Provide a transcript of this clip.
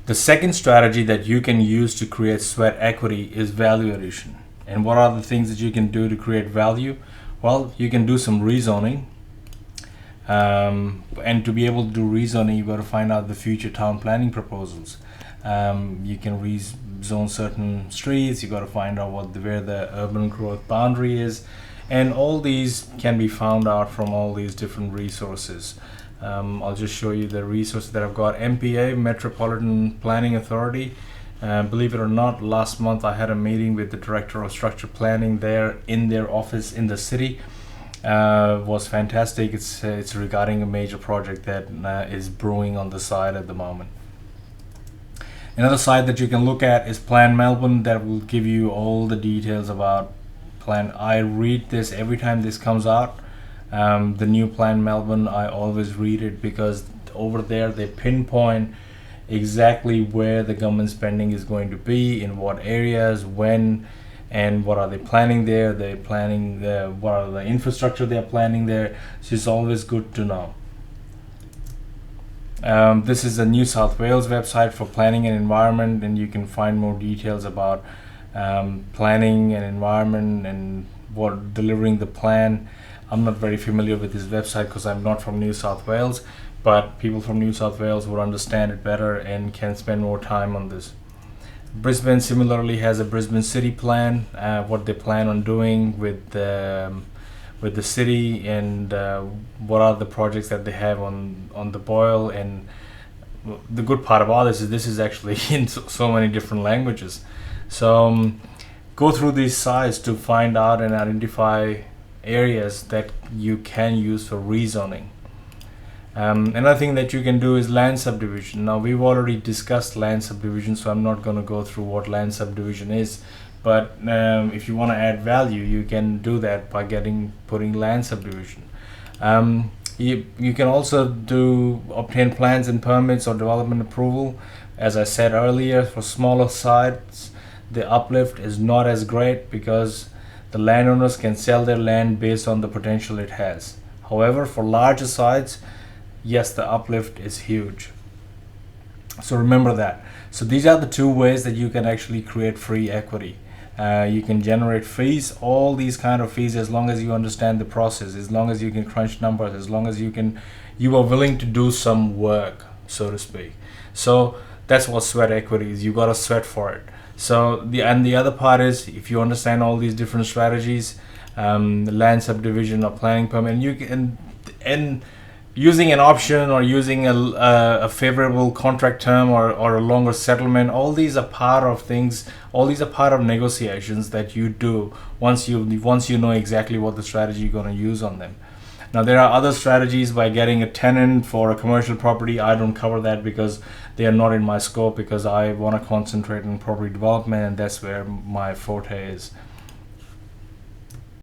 The second strategy that you can use to create sweat equity is value addition. And what are the things that you can do to create value? Well, you can do some rezoning. And to be able to do rezoning, you've got to find out the future town planning proposals. You can rezone certain streets, you've got to find out where the urban growth boundary is. And all these can be found out from all these different resources. I'll just show you the resources that I've got. MPA, Metropolitan Planning Authority. Believe it or not, last month I had a meeting with the Director of Structure Planning there in their office in the city. Was fantastic. It's regarding a major project that is brewing on the side at the moment. Another site that you can look at is Plan Melbourne, that will give you all the details about plan. I read this every time this comes out. The new Plan Melbourne, I always read it because over there they pinpoint exactly where the government spending is going to be, in what areas, when, and what are they planning there. They're planning what are the infrastructure they're planning there. So it's always good to know. This is the New South Wales website for planning and environment, and you can find more details about planning and environment and what delivering the plan. I'm not very familiar with this website because I'm not from New South Wales, but people from New South Wales would understand it better and can spend more time on this. Brisbane similarly has a Brisbane City Plan, what they plan on doing with the city, and what are the projects that they have on the boil. And the good part about this is actually in so many different languages. So go through these sites to find out and identify areas that you can use for rezoning. Another thing that you can do is land subdivision. Now, we've already discussed land subdivision, so I'm not going to go through what land subdivision is, but if you want to add value, you can do that by putting land subdivision. You can also obtain plans and permits or development approval. As I said earlier, for smaller sites, the uplift is not as great because the landowners can sell their land based on the potential it has. However, for larger sites, yes, the uplift is huge. So remember that. So these are the two ways that you can actually create free equity. You can generate fees, all these kind of fees, as long as you understand the process, as long as you can crunch numbers, as long as you are willing to do some work, so to speak. So that's what sweat equity is. You got to sweat for it. So the other part is, if you understand all these different strategies, land subdivision or planning permit, you can, and using an option or using a favorable contract term or a longer settlement, all these are part of things. All these are part of negotiations that you do once you know exactly what the strategy you're going to use on them. Now, there are other strategies by getting a tenant for a commercial property. I don't cover that because they are not in my scope, because I want to concentrate on property development, and that's where my forte is.